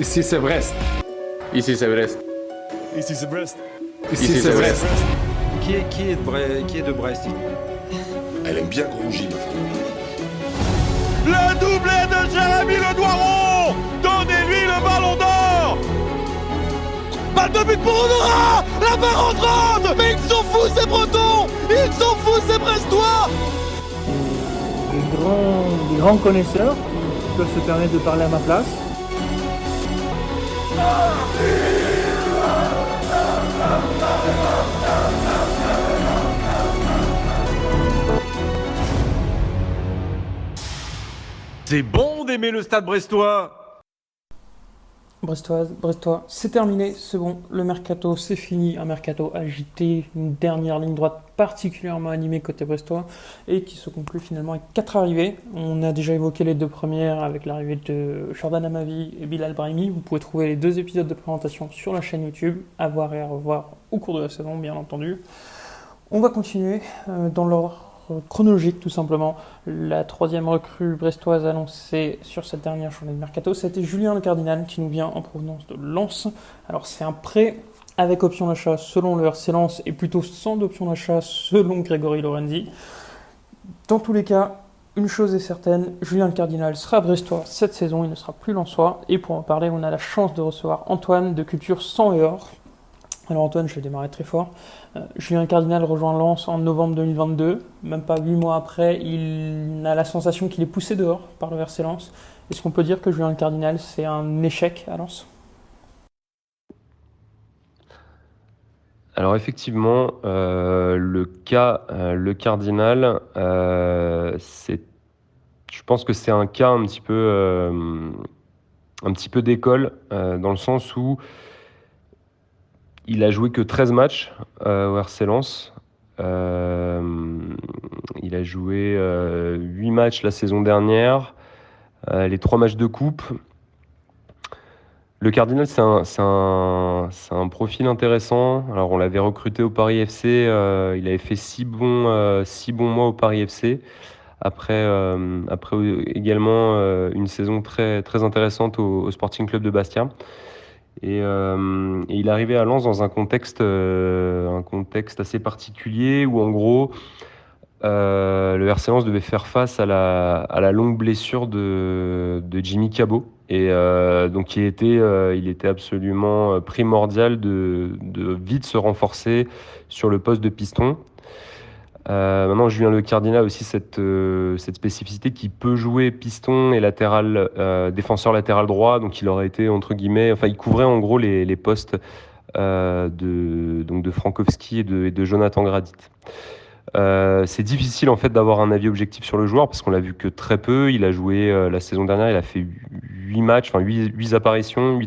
Ici c'est Brest. Ici c'est Brest. Ici c'est Brest. Ici c'est Brest. Qui est de Brest? Elle aime bien Grougy, ma femme. Le doublé de Jérémy Le Doiron. Donnez-lui le ballon d'or. Balle de but pour Honora. La barre entrante. Mais ils sont fous ces Bretons. Ils sont fous ces Brestois. Des grands connaisseurs qui peuvent se permettre de parler à ma place. C'est bon d'aimer le stade brestois. Brestois, c'est terminé, c'est bon, le mercato c'est fini, un mercato agité, une dernière ligne droite particulièrement animée côté brestois et qui se conclut finalement avec 4 arrivées. On a déjà évoqué les 2 premières avec l'arrivée de Jordan Amavi et Bilal Brahimi. Vous pouvez trouver les 2 épisodes de présentation sur la chaîne YouTube, à voir et à revoir au cours de la saison bien entendu. On va continuer dans l'ordre chronologique tout simplement. La 3e recrue brestoise annoncée sur cette dernière journée de mercato, c'était Julien Le Cardinal qui nous vient en provenance de Lens. Alors c'est un prêt avec option d'achat selon le RC Lens et plutôt sans option d'achat selon Grégory Lorenzi. Dans tous les cas, une chose est certaine, Julien Le Cardinal sera brestois cette saison, il ne sera plus lensois. Et pour en parler, on a la chance de recevoir Antoine de Culture Sang et Or. Alors Antoine, je vais démarrer très fort. Julien Cardinal rejoint Lens en novembre 2022. Même pas 8 mois après, il a la sensation qu'il est poussé dehors par le RC Lens. Est-ce qu'on peut dire que Julien Cardinal, c'est un échec à Lens ? Alors effectivement, le Cardinal, je pense que c'est un cas un petit peu d'école, dans le sens où il a joué que 13 matchs au RC Lens. Il a joué 8 matchs la saison dernière, les 3 matchs de coupe. Le Cardinal, c'est un profil intéressant. Alors, on l'avait recruté au Paris FC. Il avait fait 6 bons mois au Paris FC. Après également une saison très, très intéressante au Sporting Club de Bastia. Et il est arrivé à Lens dans un contexte assez particulier où, en gros, le RC Lens devait faire face à la longue blessure de Jimmy Cabot. Et donc il était absolument primordial de vite se renforcer sur le poste de piston. Maintenant, Julien Le Cardinal a aussi cette spécificité qui peut jouer piston et latéral, défenseur latéral droit. Donc il aurait été, entre guillemets, enfin il couvrait en gros les postes de Frankowski et de Jonathan Gradit. C'est difficile en fait d'avoir un avis objectif sur le joueur parce qu'on l'a vu que très peu. Il a joué la saison dernière, il a fait 8 matchs, enfin 8 apparitions,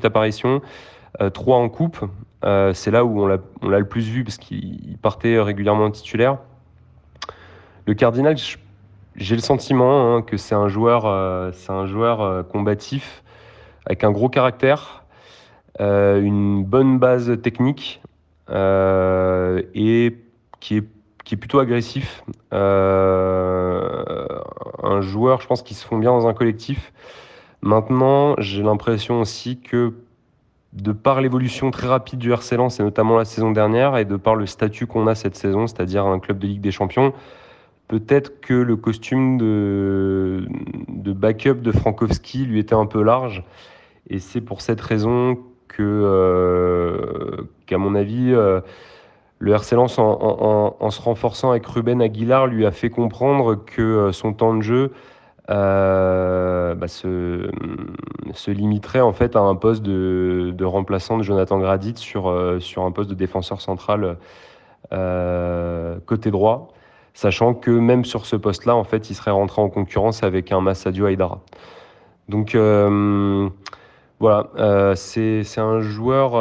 3 en coupe. C'est là où on l'a le plus vu parce qu'il partait régulièrement titulaire. Le Cardinal, j'ai le sentiment que c'est un joueur combatif avec un gros caractère, une bonne base technique et qui est plutôt agressif. Un joueur, je pense, qui se fond bien dans un collectif. Maintenant, j'ai l'impression aussi que de par l'évolution très rapide du RC Lens, et notamment la saison dernière, et de par le statut qu'on a cette saison, c'est-à-dire un club de Ligue des Champions, peut-être que le costume de backup de Frankowski lui était un peu large. Et c'est pour cette raison qu'à mon avis, le RC Lens, en se renforçant avec Ruben Aguilar, lui a fait comprendre que son temps de jeu se limiterait en fait à un poste de remplaçant de Jonathan Gradit sur un poste de défenseur central côté droit, sachant que même sur ce poste-là, en fait, il serait rentré en concurrence avec un Massadio Haidara. Donc voilà, c'est un joueur,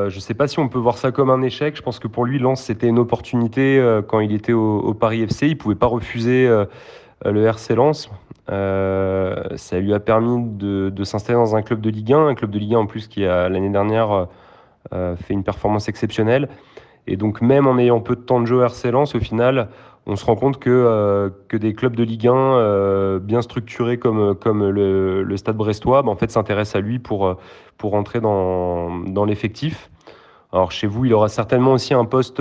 je ne sais pas si on peut voir ça comme un échec. Je pense que pour lui, Lens, c'était une opportunité quand il était au Paris FC. Il ne pouvait pas refuser le RC Lens. Ça lui a permis de s'installer dans un club de Ligue 1, en plus qui a l'année dernière fait une performance exceptionnelle. Et donc même en ayant peu de temps de jeu au RC Lens, au final, on se rend compte que des clubs de Ligue 1 bien structurés comme le Stade Brestois, en fait, s'intéressent à lui pour rentrer dans l'effectif. Alors chez vous, il aura certainement aussi un poste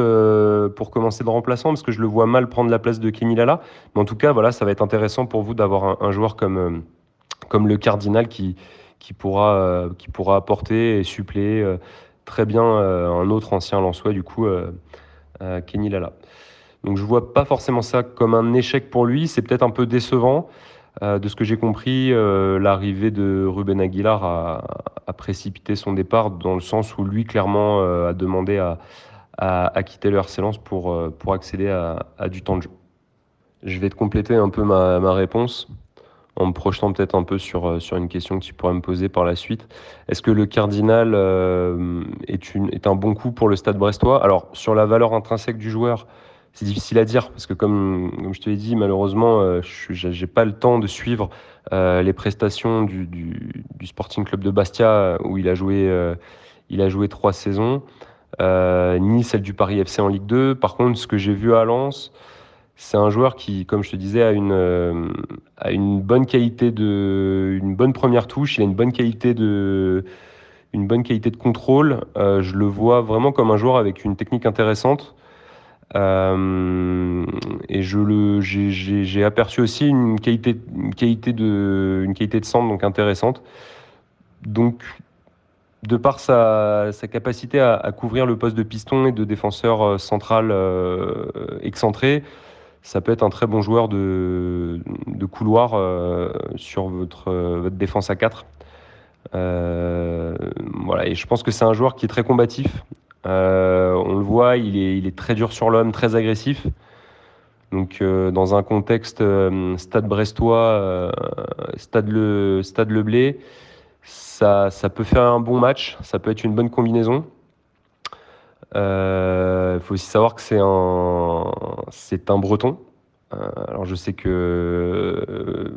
pour commencer de remplaçant, parce que je le vois mal prendre la place de Kenny Lala. Mais en tout cas, voilà, ça va être intéressant pour vous d'avoir un joueur comme le Cardinal qui pourra apporter et suppléer très bien un autre ancien Lensois, du coup, Kenny Lala. Donc je ne vois pas forcément ça comme un échec pour lui. C'est peut-être un peu décevant. De ce que j'ai compris, l'arrivée de Ruben Aguilar a précipité son départ, dans le sens où lui, clairement, a demandé à quitter le RC Lens pour accéder à du temps de jeu. Je vais te compléter un peu ma réponse en me projetant peut-être un peu sur une question que tu pourrais me poser par la suite. Est-ce que le Cardinal est un bon coup pour le Stade Brestois? Alors, sur la valeur intrinsèque du joueur, c'est difficile à dire, parce que comme je te l'ai dit, malheureusement, je n'ai pas le temps de suivre les prestations du Sporting Club de Bastia, où il a joué 3 saisons, ni celle du Paris FC en Ligue 2. Par contre, ce que j'ai vu à Lens, c'est un joueur qui, comme je te disais, a une bonne qualité une bonne première touche. Il a une bonne qualité de contrôle. Je le vois vraiment comme un joueur avec une technique intéressante. Et j'ai aperçu aussi une qualité de centre donc intéressante. Donc, de par sa capacité à couvrir le poste de piston et de défenseur central excentré, ça peut être un très bon joueur de couloir sur votre défense à 4. Voilà, et je pense que c'est un joueur qui est très combatif. On le voit, il est très dur sur l'homme, très agressif. Donc dans un contexte Stade Brestois, Stade Le Blé, ça peut faire un bon match, ça peut être une bonne combinaison. Il faut aussi savoir que c'est un Breton. Alors je sais que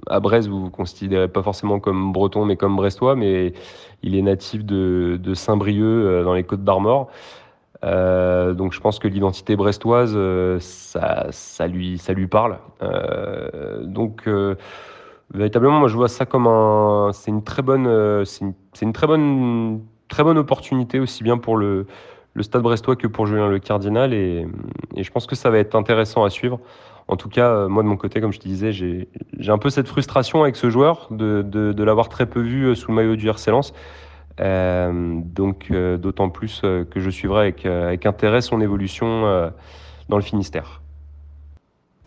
à Brest, vous ne considérez pas forcément comme Breton, mais comme Brestois, mais il est natif de Saint-Brieuc, dans les Côtes-d'Armor. Donc je pense que l'identité brestoise, ça lui parle. Donc véritablement, moi je vois ça comme c'est une très bonne, c'est une très bonne opportunité, aussi bien pour le Stade Brestois que pour Julien Le Cardinal, et je pense que ça va être intéressant à suivre. En tout cas, moi de mon côté, comme je te disais, j'ai un peu cette frustration avec ce joueur de l'avoir très peu vu sous le maillot du RC Lens. Donc d'autant plus que je suivrai avec intérêt son évolution dans le Finistère.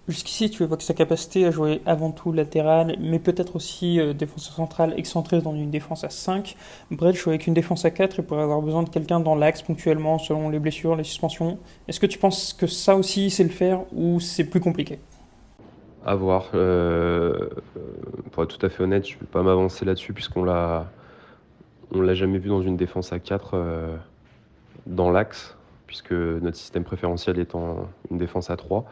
Jusqu'ici, tu évoques sa capacité à jouer avant tout latéral, mais peut-être aussi défenseur central excentré dans une défense à 5. Brett joue avec une défense à 4 et pourrait avoir besoin de quelqu'un dans l'axe ponctuellement selon les blessures, les suspensions. Est-ce que tu penses que ça aussi, c'est le faire, ou c'est plus compliqué? À voir. Pour être tout à fait honnête, je ne vais pas m'avancer là-dessus, puisqu'on l'a jamais vu dans une défense à 4 dans l'axe, puisque notre système préférentiel étant une défense à 3.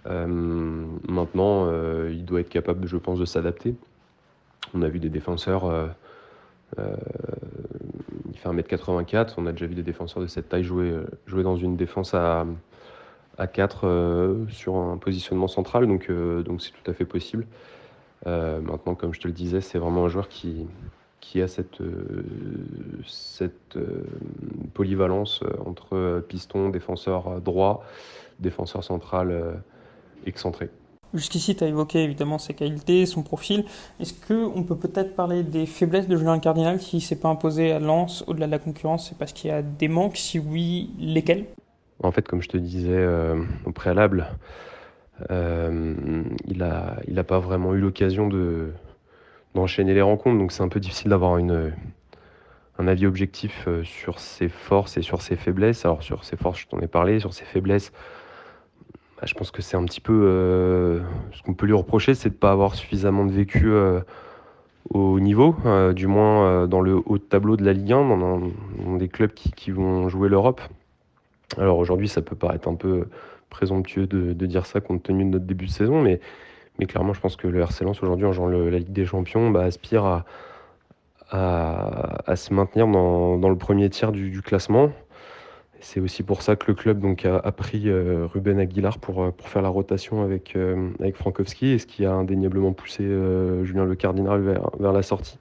Maintenant, il doit être capable, je pense, de s'adapter. On a vu des défenseurs, il fait 1m84, on a déjà vu des défenseurs de cette taille jouer dans une défense à 4 sur un positionnement central, donc c'est tout à fait possible. Maintenant, comme je te le disais, c'est vraiment un joueur qui a cette polyvalence entre piston, défenseur droit, défenseur central excentré. Jusqu'ici, tu as évoqué évidemment ses qualités, son profil. Est-ce qu'on peut peut-être parler des faiblesses de Julien Cardinal s'il ne s'est pas imposé à Lens au-delà de la concurrence? C'est parce qu'il y a des manques? Si oui, lesquels? En fait, comme je te disais au préalable, il a pas vraiment eu l'occasion d'enchaîner les rencontres, donc c'est un peu difficile d'avoir un avis objectif sur ses forces et sur ses faiblesses. Alors sur ses forces, je t'en ai parlé, sur ses faiblesses, je pense que c'est un petit peu ce qu'on peut lui reprocher, c'est de ne pas avoir suffisamment de vécu au niveau, du moins dans le haut de tableau de la Ligue 1, dans des clubs qui vont jouer l'Europe. Alors aujourd'hui, ça peut paraître un peu présomptueux de dire ça compte tenu de notre début de saison, mais clairement, je pense que le RC Lens aujourd'hui, en jouant la Ligue des Champions, aspire à se maintenir dans le premier tiers du classement. C'est aussi pour ça que le club donc, a pris Ruben Aguilar pour faire la rotation avec Frankowski, et ce qui a indéniablement poussé Julien Le Cardinal vers la sortie.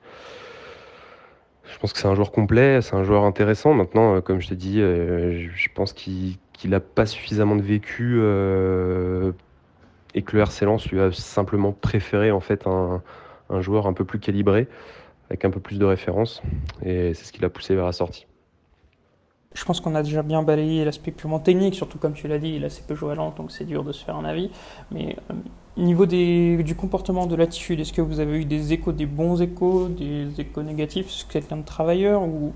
Je pense que c'est un joueur complet, c'est un joueur intéressant. Maintenant, comme je t'ai dit, je pense qu'il n'a pas suffisamment de vécu et que le RC Lens lui a simplement préféré en fait un joueur un peu plus calibré, avec un peu plus de références, et c'est ce qui l'a poussé vers la sortie. Je pense qu'on a déjà bien balayé l'aspect purement technique, surtout comme tu l'as dit, il a assez peu joué à Lens, donc c'est dur de se faire un avis. Mais niveau du comportement, de l'attitude, est-ce que vous avez eu des échos, des bons échos, des échos négatifs? Est-ce que c'est quelqu'un de travailleur ou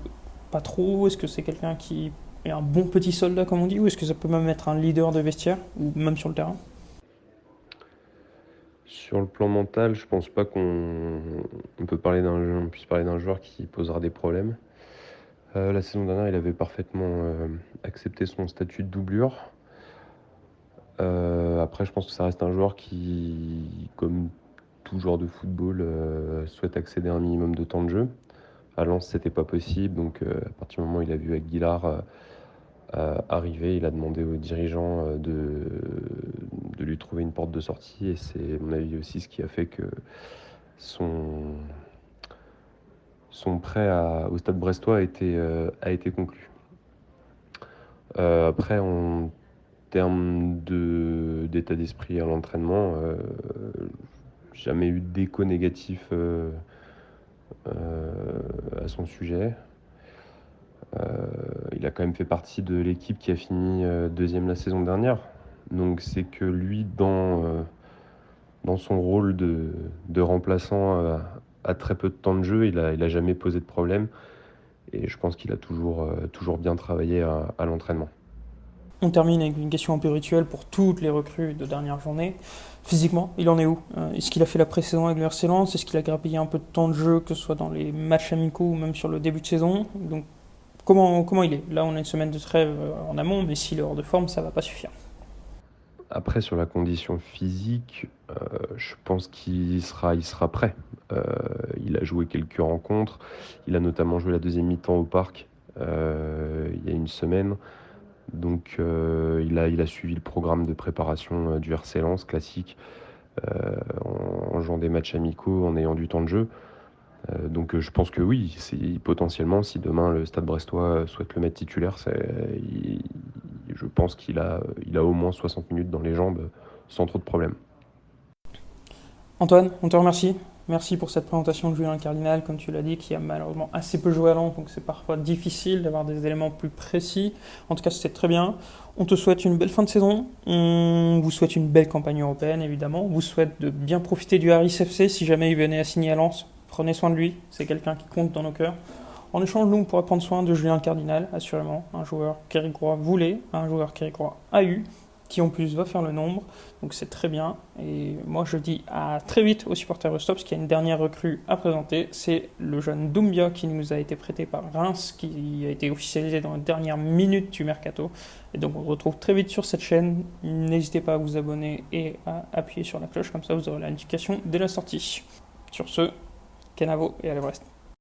pas trop? Est-ce que c'est quelqu'un qui est un bon petit soldat, comme on dit? Ou est-ce que ça peut même être un leader de vestiaire, ou même sur le terrain? Sur le plan mental, je pense pas qu'on puisse parler d'un joueur qui posera des problèmes. La saison dernière, il avait parfaitement accepté son statut de doublure. Après, je pense que ça reste un joueur qui, comme tout joueur de football, souhaite accéder à un minimum de temps de jeu. À Lens, c'était pas possible, donc à partir du moment où il a vu Aguilar arriver, il a demandé aux dirigeants de lui trouver une porte de sortie, et c'est, à mon avis, aussi ce qui a fait que son prêt au Stade Brestois a été conclu. Après, en termes d'état d'esprit à l'entraînement, jamais eu d'écho négatif à son sujet. Il a quand même fait partie de l'équipe qui a fini deuxième la saison dernière. Donc c'est que lui, dans son rôle de remplaçant à très peu de temps de jeu, il a jamais posé de problème. Et je pense qu'il a toujours bien travaillé à l'entraînement. On termine avec une question un peu rituelle pour toutes les recrues de dernière journée. Physiquement, il en est où? Est-ce qu'il a fait la pré-saison avec le RC Lens? Est-ce qu'il a grappillé un peu de temps de jeu, que ce soit dans les matchs amicaux ou même sur le début de saison? Donc, comment il est? Là, on a une semaine de trêve en amont, mais s'il est hors de forme, ça ne va pas suffire. Après, sur la condition physique, je pense qu'il sera prêt. Il a joué quelques rencontres. Il a notamment joué la deuxième mi-temps au Parc il y a une semaine. Donc il a suivi le programme de préparation du RC Lens classique, en jouant des matchs amicaux, en ayant du temps de jeu. Donc je pense que oui, potentiellement, si demain le Stade Brestois souhaite le mettre titulaire, je pense qu'il a au moins 60 minutes dans les jambes sans trop de problèmes. Antoine, on te remercie. Merci pour cette présentation de Julien Cardinal, comme tu l'as dit, qui a malheureusement assez peu joué à Lens, donc c'est parfois difficile d'avoir des éléments plus précis. En tout cas, c'est très bien. On te souhaite une belle fin de saison. On vous souhaite une belle campagne européenne, évidemment. On vous souhaite de bien profiter du Harris FC si jamais il venait à signer à Lens. Prenez soin de lui, c'est quelqu'un qui compte dans nos cœurs. En échange, nous, on pourra prendre soin de Julien Cardinal, assurément. Un joueur qu'Éric-Roy voulait, un joueur qu'Éric-Roy a eu, qui en plus va faire le nombre, donc c'est très bien. Et moi je dis à très vite aux supporters de Stop, parce qu'il y a une dernière recrue à présenter, c'est le jeune Doumbia qui nous a été prêté par Reims, qui a été officialisé dans les dernières minutes du mercato. Et donc on se retrouve très vite sur cette chaîne, n'hésitez pas à vous abonner et à appuyer sur la cloche, comme ça vous aurez la notification dès la sortie. Sur ce, Kenavo et à l'Everest.